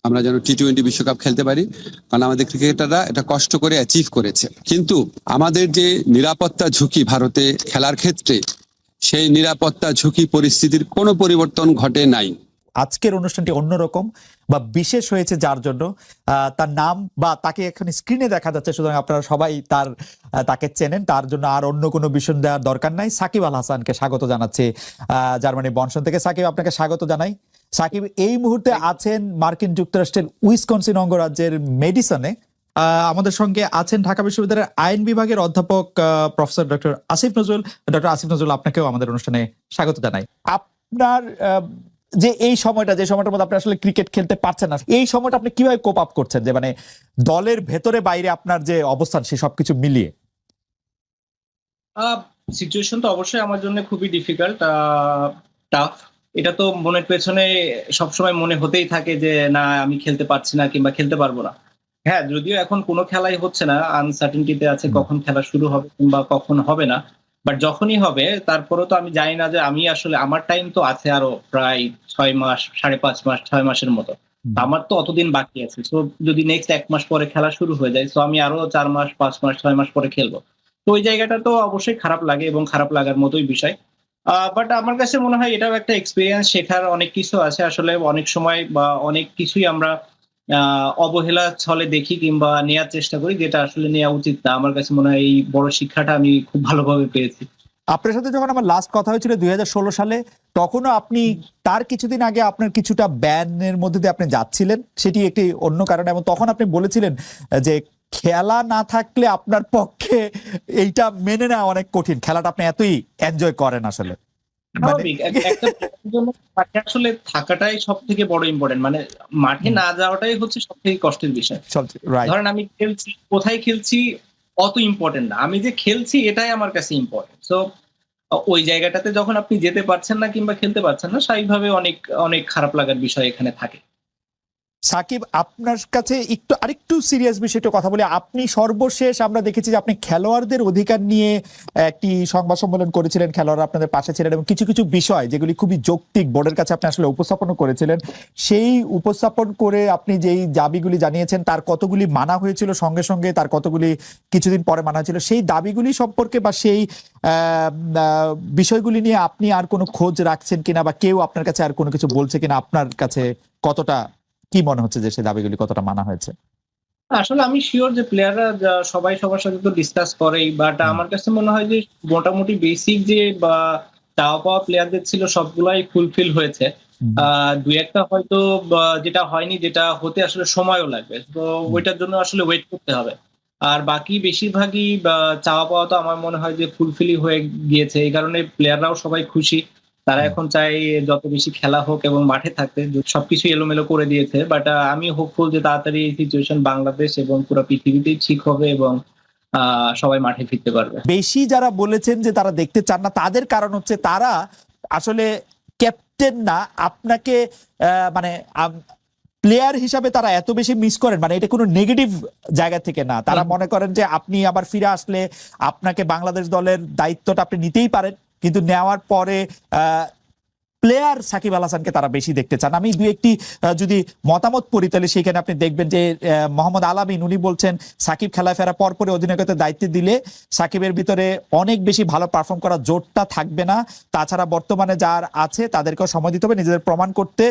আমরা যেন টি-20 বিশ্বকাপ খেলতে পারি, কারণ আমাদের ক্রিকেটাররা এটা কষ্ট করে অ্যাচিভ করেছে। কিন্তু আমাদের যে নিরাপত্তা ঝুঁকি ভারতে খেলার ক্ষেত্রে, সেই নিরাপত্তা ঝুঁকি পরিস্থিতির কোনো পরিবর্তন ঘটে নাই। আজকের অনুষ্ঠানটি অন্যরকম বা বিশেষ হয়েছে যার জন্য তার নাম বা তাকে এখানে স্ক্রিনে দেখা যাচ্ছে, সুতরাং আপনারা সবাই তাকে চেনেন, তার জন্য আর অন্য কোনো বিষয় দেওয়ার দরকার নাই। সাকিব আল হাসানকে স্বাগত জানাচ্ছি জার্মানি বনশন থেকে। সাকিব, আপনাকে স্বাগত জানাই। সাকিব এই মুহূর্তে আছেন মার্কিন যুক্তরাষ্ট্রের উইসকনসিন অঙ্গরাজ্যের মেডিসনে। আমাদের সঙ্গে আছেন ঢাকা বিশ্ববিদ্যালয়ের আইন বিভাগের অধ্যাপক professor doctor Asif Nazrul. Doctor Asif Nazrul, আপনাকেও আমাদের অনুষ্ঠানে স্বাগত জানাই। আপনার যে এই সময়টা, যে সময়টার মধ্যে আপনি আসলে ক্রিকেট খেলতে পারছেন না, এই সময়টা আপনি কিভাবে কোপ আপ করছেন, যে মানে দলের ভেতরে বাইরে আপনার যে অবস্থান সে সবকিছু মিলিয়ে? সিচুয়েশন তো অবশ্যই আমার জন্য খুবই ডিফিকাল্ট, টাফ। এটা তো মনের পেছনে সবসময় মনে হতেই থাকে যে না, আমি খেলতে পারছি না কিংবা খেলতে পারবো না। হ্যাঁ, যদিও এখন কোনো খেলাই হচ্ছে না, আনসার্টেনটিতে আছে কখন খেলা শুরু হবে কিংবা কখন হবে না। বাট যখনই হবে তারপরেও তো আমি জানি না যে আমি আসলে, আমার টাইম তো আছে আরো প্রায় 6 মাস, 5.5 মাস, 6 মাসের মতো। আমার তো অতদিন বাকি আছে। সো যদি নেক্সট 1 মাস পরে খেলা শুরু হয়ে যায়, সো আমি আরো 4 মাস, 5 মাস, 6 মাস পরে খেলবো। তো ওই জায়গাটা তো অবশ্যই খারাপ লাগে এবং খারাপ লাগার মতোই বিষয়। বাট আমার কাছে মনে হয় এটাও একটা এক্সপিরিয়েন্স, শেখার অনেক কিছু আছে। আসলে অনেক সময় বা অনেক কিছুই আমরা অবহেলা ছলে দেখি কিংবা নেওয়ার চেষ্টা করি, যেটা আসলে নেওয়া উচিত না। আমার কাছে মনে হয় এই বড় শিক্ষাটা আমি খুব ভালোভাবে পেয়েছি। আপনার সাথে যখন আমার লাস্ট কথা হয়েছিল 2016 সালে, তখনও আপনি তার কিছুদিন আগে আপনার কিছুটা ব্যানের মধ্যে দিয়ে আপনি যাচ্ছিলেন, সেটি একটি অন্য কারণে, এবং তখন আপনি বলেছিলেন যে খেলা না থাকলে আপনার পক্ষে এইটা মেনে নেওয়া অনেক কঠিন, খেলাটা আপনি এতই এনজয় করেন আসলে। স্বাভাবিক, একটা জন্য মাঠে আসলে থাকাটাই সব থেকে বড় ইম্পর্টেন্ট। মানে মাঠে না যাওয়াটাই হচ্ছে সব থেকে কষ্টের বিষয়। ধরেন আমি খেলছি, কোথায় খেলছি অত ইম্পর্টেন্ট না, আমি যে খেলছি এটাই আমার কাছে ইম্পর্টেন্ট। সো ওই জায়গাটাতে যখন আপনি যেতে পারছেন না কিংবা খেলতে পারছেন না, স্বাভাবিকভাবে অনেক অনেক খারাপ লাগার বিষয় এখানে থাকে। সাকিব, আপনার কাছে আরেকটু সিরিয়াস বিষয়টা কথা বলি। আপনি সর্বশেষ আমরা দেখেছি যে আপনি খেলোয়াড়দের অধিকার নিয়ে একটি সংবাদ সম্মেলন করেছিলেন, খেলোয়াড়রা আপনাদের পাশে ছিলেন, এবং কিছু কিছু বিষয় যেগুলি খুবই যৌক্তিক বোর্ডের কাছে আপনি আসলে উপস্থাপন করেছিলেন। সেই উপস্থাপন করে আপনি যেই দাবিগুলি জানিয়েছেন তার কতগুলি মানা হয়েছিল সঙ্গে সঙ্গে, তার কতগুলি কিছুদিন পরে মানা হয়েছিল। সেই দাবিগুলি সম্পর্কে বা সেই বিষয়গুলি নিয়ে আপনি আর কোনো খোঁজ রাখছেন কিনা, বা কেউ আপনার কাছে আর কোনো কিছু বলছে কিনা, আপনার কাছে কতটা কি মনে হচ্ছে যে সেই দাবিগুলি কতটা মানা হয়েছে? আসলে আমি শিওর যে প্লেয়াররা সবাই সবার সাথে তো ডিসকাস করেই, বাট আমার কাছে মনে হয় যে মোটামুটি বেসিক যে বা চাওয়া পাওয়া প্লেয়ারদের ছিল সবগুলাই ফুলফিল হয়েছে। দুই একটা হয়তো যেটা হয়নি, যেটা হতে আসলে সময়ও লাগবে, তো ওইটার জন্য আসলে ওয়েট করতে হবে। আর বাকি বেশিরভাগই চাওয়া পাওয়া তো আমার মনে হয় যে ফুলফিলই হয়ে গিয়েছে। এই কারণে প্লেয়াররাও সবাই খুশি। তারা এখন চায় যত বেশি খেলা হোক এবং মাঠে থাকতে। সবকিছু এলোমেলো করে দিয়েছে, বাট আমি হোপফুল যে তাড়াতাড়ি এই সিচুয়েশন বাংলাদেশ এবং পুরো পৃথিবীতেই ঠিক হবে এবং সবাই মাঠে ফিরতে পারবে। বেশি যারা বলেছেন যে তারা দেখতে চান না, তাদের কারণ হচ্ছে তারা আসলে ক্যাপ্টেন না, আপনাকে মানে প্লেয়ার হিসাবে তারা এত বেশি মিস করেন, মানে এটা কোনো নেগেটিভ জায়গা থেকে না। তারা মনে করেন যে আপনি আবার ফিরে আসলে আপনাকে বাংলাদেশ দলের দায়িত্বটা আপনি নিতেই পারেন, কিন্তু নেওয়ার পরে প্লেয়ার সাকিব আল হাসানকে তারা বেশি দেখতে চান। আমি দুই একটি যদি মতামত পড়ি তাহলে সেখানে আপনি দেখবেন যে মোহাম্মদ আলামিন উনি বলছেন সাকিব খেলায় ফেরা পরপরে অধিনায়কত্বের দায়িত্ব দিলে সাকিবের ভিতরে অনেক বেশি ভালো পারফর্ম করার জোরটা থাকবে না, তাছাড়া বর্তমানে যার আছে তাদেরকেও সময় দিতে হবে নিজেদের প্রমাণ করতে।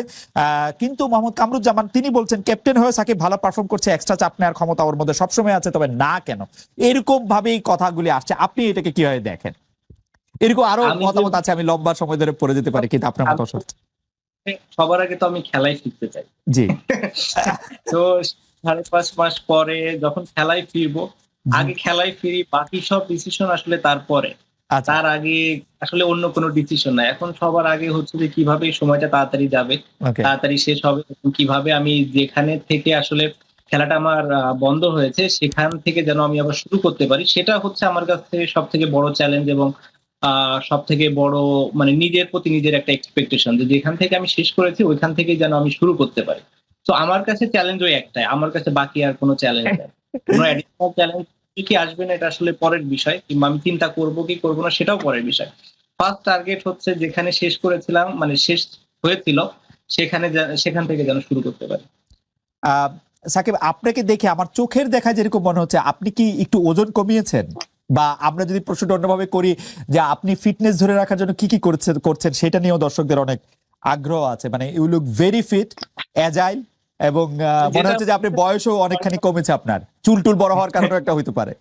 কিন্তু মোহাম্মদ কামরুজ্জামান তিনি বলছেন ক্যাপ্টেন হয়ে সাকিব ভালো পারফর্ম করছে, এক্সট্রা চাপ নেওয়ার ক্ষমতা ওর মধ্যে সবসময় আছে, তবে না কেন, এরকম ভাবেই কথাগুলি আসছে। আপনি এটাকে কিভাবে দেখেন? এরকম আরো মতামত আছে, আমি লম্বা সময় ধরে পড়ে যেতে পারি, কিন্তু আপনার মতামত। সবার আগে তো আমি খেলায় ফিরতে চাই। জি। তো 5.5 মাস পরে যখন খেলায় ফিরবো, আগে খেলায় ফিরি, বাকি সব ডিসিশন আসলে তারপরে। তার আগে আসলে অন্য কোনো ডিসিশন নাই। এখন সবার আগে হচ্ছে যে কিভাবে সময়টা তাড়াতাড়ি যাবে, তাড়াতাড়ি শেষ হবে, কিভাবে আমি যেখানে থেকে আসলে খেলাটা আমার বন্ধ হয়েছে সেখান থেকে যেন আমি আবার শুরু করতে পারি, সেটা হচ্ছে আমার কাছে সব থেকে বড় চ্যালেঞ্জ এবং সব থেকে বড় মানে নিজের প্রতি নিজের একটা এক্সপেকটেশন, যে যেখান থেকে আমি শেষ করেছি ওইখান থেকে যেন আমি শুরু করতে পারি। তো আমার কাছে চ্যালেঞ্জ ওই একটাই, আমার কাছে বাকি আর কোনো চ্যালেঞ্জ নেই। কোনো অ্যাডিশনাল চ্যালেঞ্জ কি আসবে না এটা আসলে পরের বিষয়, কিংবা আমি চিন্তা করবো কি করবো না সেটাও পরের বিষয়। ফার্স্ট টার্গেট হচ্ছে যেখানে শেষ করেছিলাম, মানে শেষ হয়েছিল সেখান থেকে যেন শুরু করতে পারি। সাকিব, আপনাকে দেখে আমার চোখের দেখা যেরকম মনে হচ্ছে আপনি কি একটু ওজন কমিয়েছেন, বা আমরা যদি প্রশ্নটা অন্যভাবে করি যে আপনি ফিটনেস ধরে রাখার জন্য কি কি করছেন সেটা নিয়েও দর্শকদের অনেক আগ্রহ আছে। মানে you look very fit, agile, এবং মনে হচ্ছে যে আপনি বয়সও অনেকখানি কমেছে, আপনার চুল টুল বড় হওয়ার কারণে একটা হইতে পারে।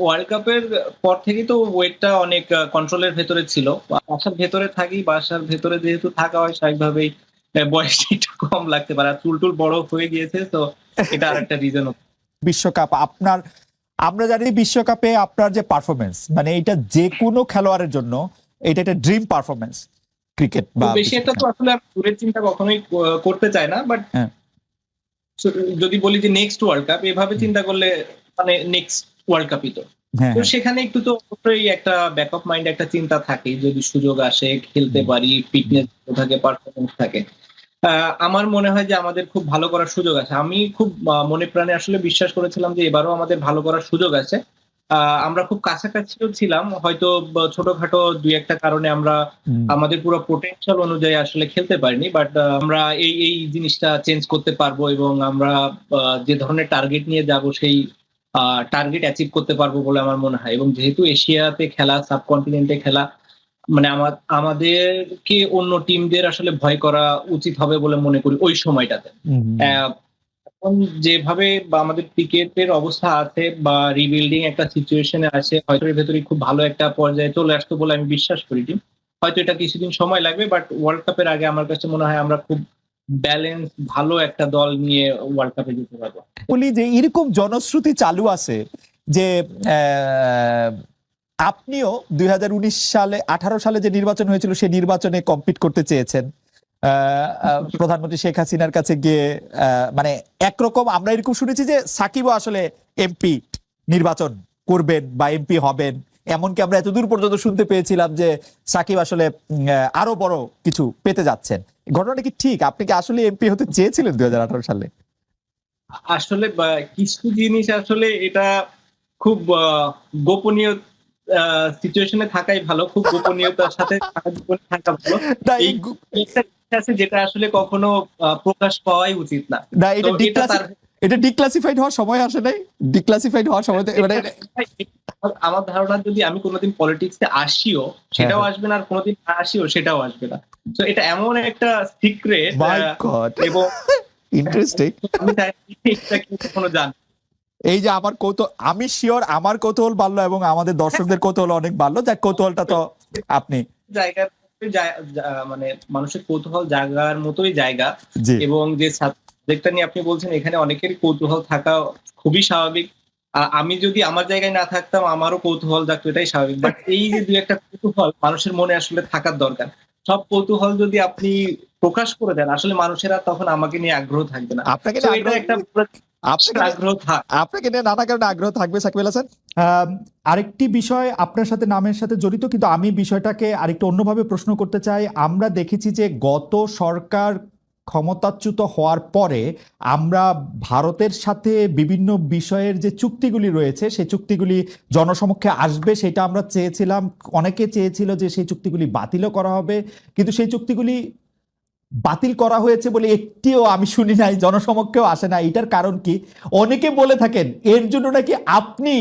ওয়ার্ল্ড কাপের পর থেকেই তো ওয়েটটা অনেক কন্ট্রোলের ভেতরে ছিল। বাসার ভেতরে থাকি, বাসার ভেতরে যেহেতু থাকা হয় স্বাভাবিকভাবেই বয়সটা একটু কম লাগতে পারে, আর চুল টুল বড় হয়ে গিয়েছে, তো এটা আর একটা রিজন। বিশ্বকাপ আপনার, আমরা জানি বিশ্বকাপে আপনার যে পারফরমেন্স, মানে এটা যে কোনো খেলোয়াড়ের জন্য এটা একটা ড্রিম পারফরমেন্স ক্রিকেট বা বেশি একটা তো আসলে আমি দূরের চিন্তা কখনোই করতে চাই না, বাট হ্যাঁ। যদি বলি যে নেক্সট ওয়ার্ল্ড কাপ, এভাবে চিন্তা করলে মানে নেক্সট ওয়ার্ল্ড কাপই তো। হ্যাঁ, তো সেখানে একটু তো অবশ্যই একটা ব্যাকআপ মাইন্ড একটা চিন্তা থাকে, যদি সুযোগ আসে খেলতে পারি, ফিটনেস থাকে, পারফরমেন্স থাকে। আমার মনে হয় যে আমাদের খুব ভালো করার সুযোগ আছে। আমি খুব মনে প্রাণে আসলে বিশ্বাস করেছিলাম যে এবারও আমাদের ভালো করার সুযোগ আছে। আমরা খুব কাছাকাছিও ছিলাম, হয়তো ছোটখাটো দুই একটা কারণে আমরা আমাদের পুরো পোটেনশিয়াল অনুযায়ী আসলে খেলতে পারিনি, বাট আমরা এই জিনিসটা চেঞ্জ করতে পারবো, এবং আমরা যে ধরনের টার্গেট নিয়ে যাব সেই টার্গেট অ্যাচিভ করতে পারবো বলে আমার মনে হয়। এবং যেহেতু এশিয়াতে খেলা, সাবকন্টিনেন্টে খেলা, মানে আমাদেরকে অন্য টিমদের আসলে ভয় করা উচিত হবে বলে মনে করি ওই সময়টাতে। এখন যেভাবে আমাদের ক্রিকেটের অবস্থা আছে বা রিবিল্ডিং একটা সিচুয়েশনে আছে, হয়তো এর ভেতরে খুব ভালো একটা পর্যায়ে চলে আসতো বলে আমি বিশ্বাস করি টিম। হয়তো এটা কিছুদিন সময় লাগবে, বাট ওয়ার্ল্ড কাপের আগে আমার কাছে মনে হয় আমরা খুব ব্যালেন্স ভালো একটা দল নিয়ে ওয়ার্ল্ড কাপে যেতে পারবো। বলি যে এরকম জনশ্রুতি চালু আছে যে আপনিও 2019 সালে 18 সালে যে নির্বাচন হয়েছিল সেই নির্বাচনে কম্পিট করতে চেয়েছেন, প্রধানমন্ত্রী শেখ হাসিনার কাছে গিয়ে। মানে একরকম আমরা এরকম শুনেছি যে সাকিবও আসলে এমপি নির্বাচন করবেন বা এমপি হবেন, এমনকি আমরা এতদূর পর্যন্ত শুনতে পেয়েছিলাম যে সাকিব আসলে আরো বড় কিছু পেতে যাচ্ছেন। ঘটনাটা কি ঠিক? আপনি কি আসলে এমপি হতে চেয়েছিলেন 2018 সালে? আসলে কিছু জিনিস আসলে এটা খুব গোপনীয় সিচুয়েশনে থাকাই ভালো, খুব গোপনীয়তার সাথে থাকা ভালো। এই একটা জিনিস আছে যেটা আসলে কখনো প্রকাশ পাওয়াই উচিত না। না, এটা ডিক্লাসিফাইড হওয়ার সময় আসে নাই? ডিক্লাসিফাইড হওয়ার সময় মানে আমার ধারণা যদি আমি কোনোদিন পলিটিক্সে আসিও সেটাও আসবে না, আর কোনোদিন না আসিও সেটাও আসবে না। তো এটা এমন একটা সিক্রেট, এবং ইন্টারেস্টিং। আমি চাই এটা কেউ কখনো জানে। এই যে আমার আমি শিওর আমার কৌতূহল বাড়লো এবং আমাদের দর্শকদের কৌতূহল অনেক বাড়লো। যাক, কৌতূহলটা তো আপনি জায়গার মানে মানুষের কৌতূহল জায়গার মতোই জায়গা, এবং যে সাবজেক্টটা নিয়ে আপনি বলছেন এখানে অনেকের কৌতূহল থাকা খুবই স্বাভাবিক। আমি যদি আমার জায়গায় না থাকতাম আমারও কৌতূহল থাকতো, এটাই স্বাভাবিক। বাট এই যে দুই একটা কৌতূহল মানুষের মনে আসলে থাকার দরকার। সব কৌতূহল যদি আপনি প্রকাশ করে দেন, আসলে মানুষেরা তখন আমাকে নিয়ে আগ্রহ থাকবে না। আপনাকে নিয়ে নানা কারণে আগ্রহ থাকবে সাকিব আল হাসান। আরেকটি বিষয় আপনার সাথে নামের সাথে জড়িত, কিন্তু আমি বিষয়টাকে আরেকটু অন্যভাবে প্রশ্ন করতে চাই। আমরা দেখেছি যে গত সরকার ক্ষমতাচ্যুত হওয়ার পরে আমরা ভারতের সাথে বিভিন্ন বিষয়ের যে চুক্তিগুলি রয়েছে সেই চুক্তিগুলি জনসমক্ষে আসবে, সেটা আমরা চেয়েছিলাম। অনেকে চেয়েছিল যে সেই চুক্তিগুলি বাতিলও করা হবে, কিন্তু সেই চুক্তিগুলি বাতিল করা হয়েছে বলে একটিও আমি শুনি নাই, জনসমক্ষেও আসে না। এটার কারণ কি? অনেকে বলে থাকেন এর জন্য নাকি আপনি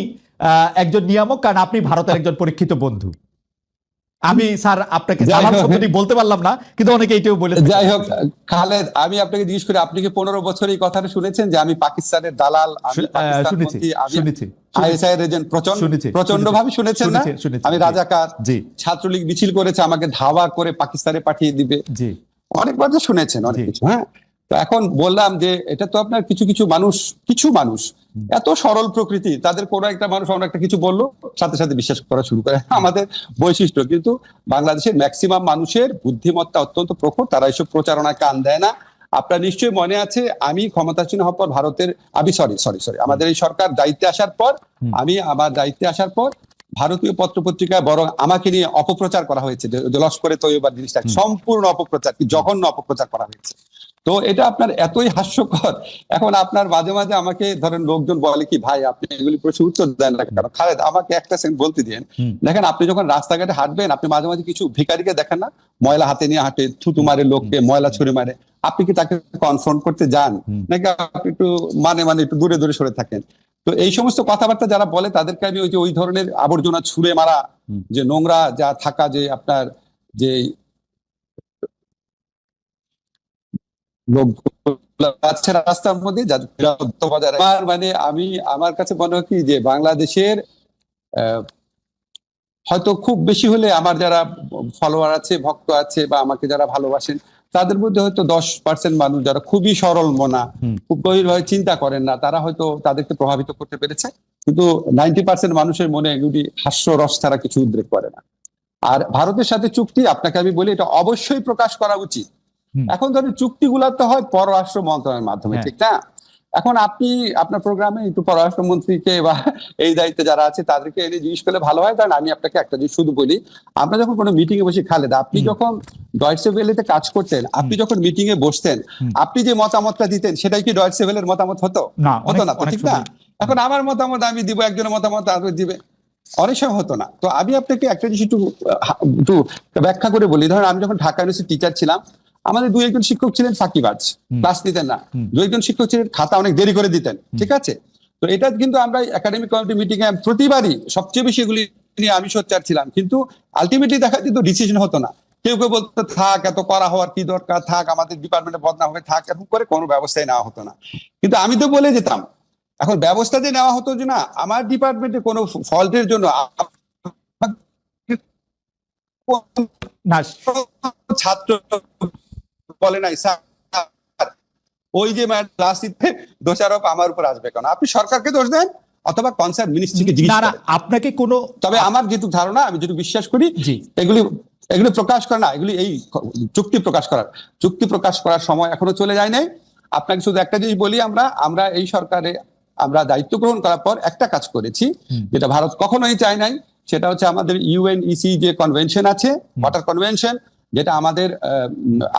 একজন নিয়ামক, কারণ আপনি ভারতের একজন পরীক্ষিত বন্ধু। আমি স্যার আপনাকে বলতে পারলাম না, কিন্তু অনেকে এটাও বলে। যাই হোক খালেদ, আমি আপনাকে জিজ্ঞেস করি, আপনি কি 15 বছর এই কথাটা শুনেছেন যে আমি পাকিস্তানের দালাল, প্রচন্ড ভাবে শুনেছেন না? আমি রাজাকার, ছাত্রলীগ মিছিল করেছে আমাকে ধাওয়া করে পাকিস্তানে পাঠিয়ে দিবে, অনেকবার তো শুনেছেন অনেক কিছু। হ্যাঁ, তো এখন বললাম যে এটা তো আপনার কিছু মানুষ এত সরল প্রকৃতি, তাদের কোনো একটা মানুষ অন্য একটা কিছু বললো সাথে সাথে বিশ্বাস করা শুরু করে, আমাদের বৈশিষ্ট্য। কিন্তু বাংলাদেশের ম্যাক্সিমাম মানুষের বুদ্ধিমত্তা অত্যন্ত প্রখর, তারা এইসব প্রচারণায় কান দেয় না। আপনার নিশ্চয়ই মনে আছে আমি ক্ষমতাসীন হওয়ার পর আমাদের এই সরকার দায়িত্বে আসার পর, আমার দায়িত্বে আসার পর ভারতীয় পত্রপত্রিকায় বরং আমাকে নিয়ে অপপ্রচার করা হয়েছে, লস্করে তৈয়বার জিনিসটা সম্পূর্ণ অপপ্রচার, কি জঘন্য অপপ্রচার করা হয়েছে। তো এটা আপনার এতই হাস্যকর। এখন আপনার মাঝে মাঝে আমাকে ধরেন লোকজন বলে কি ভাই আপনি এগুলি প্রশ্ন উত্তর দেন না কেন? খালেদ আমাকে একটা সেকেন্ড বলতে দিন। দেখেন আপনি যখন রাস্তাঘাটে হাঁটবেন আপনি মাঝে মাঝে কিছু ভিখারিকে দেখেন না, ময়লা হাতে নিয়ে হাঁটে, থুতু মারে লোককে, ময়লা ছুঁড়ে মারে, আপনি কি তাকে কনফ্রন্ট করতে যান নাকি আপনি একটু মানে একটু দূরে দূরে সরে থাকেন? তো এই সমস্ত কথাবার্তা যারা বলে তাদেরকে আমি ওই ধরনের আবর্জনা ছুঁড়ে মারা, যে নোংরা যা থাকা, যে আপনার যে লোক আছে রাস্তার মধ্যে যাদের নিরাপত্তা বজায় রাখে। মানে আমার কাছে মনে হয় কি যে বাংলাদেশের হয়তো খুব বেশি হলে আমার যারা ফলোয়ার আছে, ভক্ত আছে, বা আমাকে যারা ভালোবাসেন, তাদের মধ্যে হয়তো 10% মানুষ যারা খুবই সরল মনা, খুব গভীরভাবে চিন্তা করেন না, তারা হয়তো তাদেরকে প্রভাবিত করতে পেরেছে। কিন্তু 90% মানুষের মনে এগুলি হাস্যরস ছাড়া কিছু উদ্রেক করে না। আর ভারতের সাথে চুক্তি আপনাকে আমি বলি এটা অবশ্যই প্রকাশ করা উচিত। এখন ধরেন চুক্তিগুলো তো হয় পররাষ্ট্র মন্ত্রণালয়ের মাধ্যমে, ঠিক না? এখন আপনি আপনার প্রোগ্রামে একটু পররাষ্ট্রমন্ত্রীকে বা এই দায়িত্বে যারা আছে তাদেরকে এনে জিজ্ঞেস করলে ভালো হয়। কারণ আমি আপনাকে একটা জিনিস শুধু বলি, আমরা যখন কোনো মিটিং এ বসে, খালেদা আপনি যখন ডয়েচে ভেলেতে কাজ করতেন, আপনি যখন মিটিং এ বসতেন, আপনি যে মতামতটা দিতেন সেটাই কি ডয়েচে ভেলের মতামত হতো? হতো না তো, ঠিক না? এখন আমার মতামত আমি দিব, একজনের মতামত আরেকজন দিবে, অনেক সময় হতো না। তো আমি আপনাকে একটা জিনিস একটু ব্যাখ্যা করে বলি। ধরেন আমি যখন ঢাকা ইউনিভার্সিটি টিচার ছিলাম, আমাদের 2-1 শিক্ষক ছিলেন ফাঁকিবাজ, ক্লাস নিতেন না। 2-1 শিক্ষক ছিলেন খাতা অনেক দেরি করে দিতেন, ঠিক আছে? তো এটা কিন্তু আমরা একাডেমিক কমিটি মিটিং এ প্রতিবারই সবচেয়ে বেশি এগুলি নিয়ে আমি সোচ্চার ছিলাম, কিন্তু আলটিমেটলি দেখা যেত ডিসিশন হতো না। কেউ কেউ বলতো থাক, এত করা হওয়ার কি দরকার, থাক, আমাদের ডিপার্টমেন্টে বদনাম হবে, থাক, এরকম করে কোনো ব্যবস্থাই নেওয়া হতো না। কিন্তু আমি তো বলে যেতাম, এখন ব্যবস্থা যে নেওয়া হতো যে না আমার ডিপার্টমেন্টে কোনো ফল্টের জন্য ছাত্র বলে নাই স্যার ওই যে ক্লাস নিতে দোষারোপ আমার উপর আসবে কেন? আপনি সরকারকে দোষ দেন অথবা কনসার্ন মিনিস্ট্রিকে জিজ্ঞেস করেন। আপনাকে কোনো, তবে আমার যেটুকু ধারণা, আমি যেটুকু বিশ্বাস করি, এগুলি প্রকাশ করা না, এগুলি এই চুক্তি প্রকাশ করার সময় এখনো চলে যায় নাই। আপনাকে শুধু একটা জিনিস বলি, আমরা এই সরকারে আমরা দায়িত্ব গ্রহণ করার পর একটা কাজ করেছি যেটা ভারত কখনোই চায় নাই। সেটা হচ্ছে আমাদের ইউএনইসি যে কনভেনশন আছে, ওয়াটার কনভেনশন, যেটা আমাদের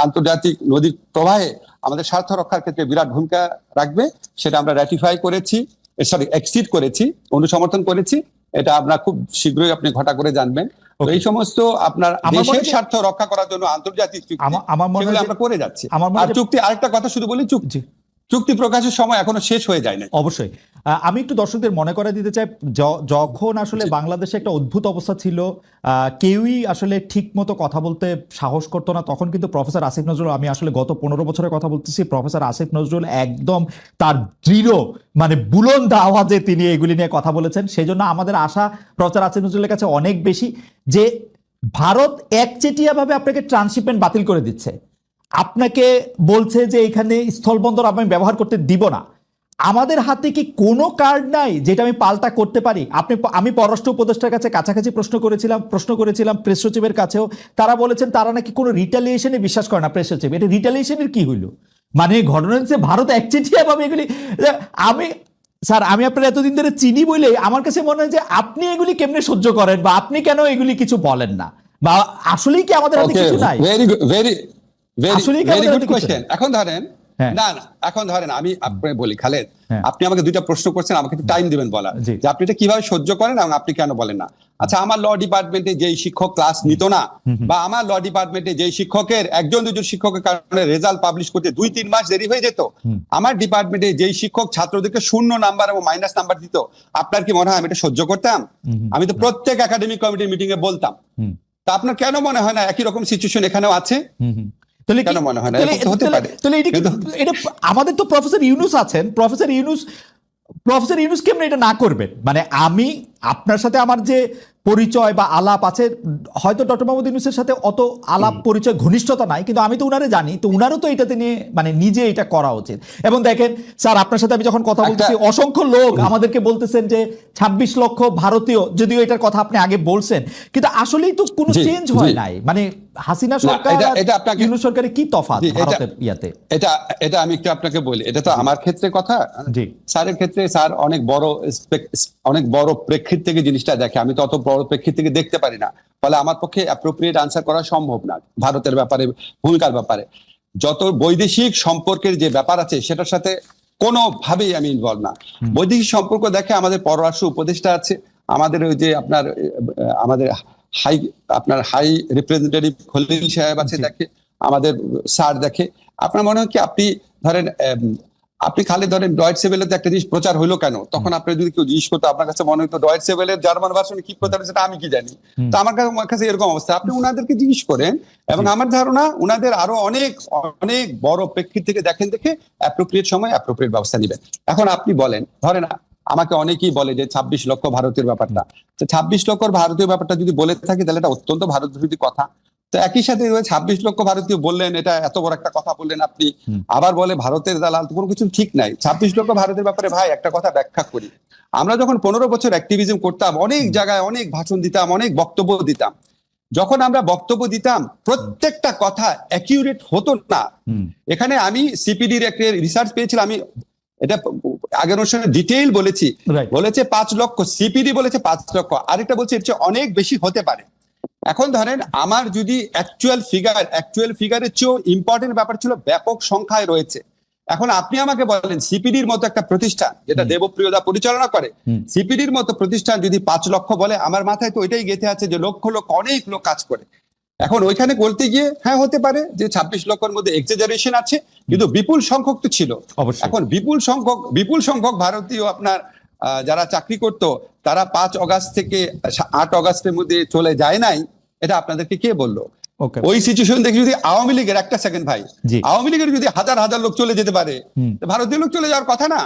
আন্তর্জাতিক নদীর প্রবাহে আমাদের স্বার্থ রক্ষার ক্ষেত্রে বিরাট ভূমিকা রাখবে, সেটা আমরা র্যাটিফাই করেছি, এক্সিড করেছি, অনুসমর্থন করেছি। এটা আমরা খুব শীঘ্রই আপনি ঘটা করে জানবেন। এই সমস্ত আপনার দেশের স্বার্থ রক্ষা করার জন্য আন্তর্জাতিক চুক্তি আমরা করে যাচ্ছি। আর চুক্তি, আরেকটা কথা শুধু বলি, চুক্তি প্রকাশের সময় এখনো শেষ হয়ে যায় না। অবশ্যই আমি একটু দর্শকদের মনে করে দিতে চাই, যখন আসলে বাংলাদেশে একটা অদ্ভুত অবস্থা ছিল, কেউই আসলে ঠিক মতো কথা বলতে সাহস করতো না, তখন কিন্তু প্রফেসর আসিফ নজরুল, আমি আসলে গত 15 বছরের কথা বলতেছি, প্রফেসর আসিফ নজরুল একদম তার দৃঢ় মানে বুলন্দ আওয়াজে তিনি এগুলি নিয়ে কথা বলেছেন। সেই জন্য আমাদের আশা প্রফেসর আসিফ নজরুলের কাছে অনেক বেশি যে ভারত একচেটিয়াভাবে আপনাকে ট্রান্সশিপমেন্ট বাতিল করে দিচ্ছে, আপনাকে বলছে যে এখানে স্থলবন্দর আমি ব্যবহার করতে দিব না। আমাদের হাতে কি কোনো কার্ড নাই যেটা আমি পাল্টা করতে পারি? আমি পররাষ্ট্র উপদেষ্টার কাছে কাছাকাছি প্রশ্ন করেছিলাম প্রেস সচিবের কাছেও, তারা বলেছেন তারা নাকি কোনো রিটালিয়েশনে বিশ্বাস করে না। প্রেস সচিব, এটা রিটালিয়েশনের কি হইল? মানে ঘটনা হচ্ছে ভারত একচেটিয়া ভাবে এগুলি, স্যার আমি আপনার এতদিন ধরে চিনি বলে আমার কাছে মনে হয় যে আপনি এগুলি কেমনে সহ্য করেন, বা আপনি কেন এগুলি কিছু বলেন না, বা আসলেই কি আমাদের হাতে কিছু নাই? Very good question. এখন ধরেন আমি আপনাকে বলি, খালেদ আপনি আমাকে 2টা প্রশ্ন করছেন, আমাকে একটু টাইম দিবেন বলা যে আপনি এটা কিভাবে সহ্য করেন এবং আপনি কেন বলেন না। আচ্ছা, আমার ল ডিপার্টমেন্টে যেই শিক্ষক ক্লাস নিত না, বা আমার ল ডিপার্টমেন্টে যেই শিক্ষকের 1-2 শিক্ষকের কারণে রেজাল্ট পাবলিশ করতে 2-3 মাস দেরি হয়ে যেত, আমার ডিপার্টমেন্টে যেই শিক্ষক ছাত্রদেরকে 0 নাম্বার এবং মাইনাস নাম্বার দিত, আপনার কি মনে হয় আমি এটা সহ্য করতাম? আমি তো প্রত্যেক একাডেমিক কমিটির মিটিং এ বলতাম। তা আপনার কেন মনে হয় না একই রকম সিচুয়েশন এখানেও আছে? কেন মনে হয় না হতে পারে? আমাদের তো প্রফেসর ইউনুস আছেন, প্রফেসর ইউনুস কেমন এটা না করবেন? মানে আমি আপনার সাথে আমার যে পরিচয় বা আলাপ আছে, হয়তো ডক্টর মোহাম্মদ ইউনূসের সাথে অত আলাপ পরিচয় ঘনিষ্ঠতা নাই, কিন্তু আমি তো উনারে জানি, তো উনারও তো এটাতে নিয়ে মানে নিজে এটা করা উচিত। এবং দেখেন স্যার, আপনার সাথে আমি যখন কথা বলতেছি, অসংখ্য লোক আমাদেরকে বলতেছেন যে 26 লক্ষ ভারতীয়, যদিও এটার কথা আপনি আগে বলছেন, কিন্তু আসলেই তো কোনো চেঞ্জ হয় নাই। মানে হাসিনা সরকার ইউনূস সরকারের কি তফাৎ ভারতের ইয়াতে? এটা আমি একটু আপনাকে বলি, এটা তো আমার ক্ষেত্রে কথা, স্যারের ক্ষেত্রে স্যার অনেক বড় প্রেক্ষিত থেকে জিনিসটা দেখে, আমি তো অত বড় প্রেক্ষিত থেকে দেখতে পারি না, ফলে আমার পক্ষে অ্যাপ্রোপ্রিয়েট আনসার করা সম্ভব না ভারতের ব্যাপারে, ভূমিকার ব্যাপারে। যত বৈদেশিক সম্পর্কের যে ব্যাপার আছে সেটার সাথে কোনোভাবেই আমি ইনভলভ না। বৈদেশিক সম্পর্ক দেখে আমাদের পররাষ্ট্র উপদেষ্টা আছে, আমাদের ওই যে আমাদের হাই রিপ্রেজেন্টেটিভ খলিল সাহেব আছে দেখে, আমাদের স্যার দেখে। আপনার মনে হয় কি আপনি ধরেন আপনি খালি ধরেন ডয়েটসে ওয়েলেতে একটা জিনিস প্রচার হইলো কেন, তখন আপনি যদি কেউ জিজ্ঞেস করতো আপনার কাছে মনে হতো ডয়েটসে ওয়েলের জার্মান ভার্সনে কি প্রচার হচ্ছে আমি কি জানি। তো আমার কাছে এরকম অবস্থা, আপনি উনাদেরকে জিজ্ঞেস করেন এবং আমার ধারণা উনাদের আরো অনেক অনেক বড় প্রেক্ষিত থেকে দেখে অ্যাপ্রোপ্রিয়েট সময় অ্যাপ্রোপ্রিয়েট ব্যবস্থা নেবেন। এখন আপনি বলেন, ধরেন আমাকে অনেকেই বলে যে 26 লক্ষ ভারতীয় ব্যাপারটা, 26 লক্ষ ভারতীয় ব্যাপারটা যদি বলে থাকি তাহলে এটা অত্যন্ত ভারত বিরোধী কথা। তো একই সাথে 26 লক্ষ ভারতীয় বললেন, এটা এত বড় একটা কথা বললেন আপনি, আবার বলে ভারতের দালাল, কোনো কিছু ঠিক নাই। 26 লক্ষ ভারতের ব্যাপারে ভাই একটা কথা ব্যাখ্যা করি, আমরা যখন 15 বছর অ্যাক্টিভিজম করতাম, অনেক জায়গায় অনেক ভাষণ দিতাম, অনেক বক্তব্য দিতাম, যখন আমরা বক্তব্য দিতাম প্রত্যেকটা কথা অ্যাকিউরেট হতো না। এখানে আমি সিপিডির একটা রিসার্চ পেয়েছিলাম, আমি এটা আগের অনুষ্ঠানে ডিটেইল বলেছি, বলেছে 5 লক্ষ, সিপিডি বলেছে 5 লক্ষ, আরেকটা বলছে এর চেয়ে অনেক বেশি হতে পারে। এখন ধরেন আমার যদি অ্যাকচুয়াল ফিগারের চেয়েও ইম্পর্টেন্ট ব্যাপার ছিল ব্যাপক সংখ্যায় রয়েছে। এখন আপনি আমাকে বলেন সিপিডির মতো একটা প্রতিষ্ঠান যেটা দেবপ্রিয়দা পরিচালনা করে, সিপিডির মতো প্রতিষ্ঠান যদি 5 লক্ষ বলে, আমার মাথায় তো ওইটাই গেঁথে আছে যে লক্ষ লক্ষ অনেক লোক কাজ করে। এখন ওইখানে বলতে গিয়ে হ্যাঁ হতে পারে যে 26 লক্ষের মধ্যে এক্সাজারেশন আছে, কিন্তু বিপুল সংখ্যক তো ছিল। এখন বিপুল সংখ্যক ভারতীয় আপনার যারা চাকরি করতো তারা 5 অগাস্ট থেকে 8 অগাস্টের মধ্যে চলে যায় নাই, এটা আপনাদেরকে কে বললো? ওই সিচুয়েশন দেখে যদি আওয়ামী লীগের, একটা সেকেন্ড ভাই, আওয়ামী লীগের যদি হাজার হাজার লোক চলে যেতে পারে, ভারতীয় লোক চলে যাওয়ার কথা না।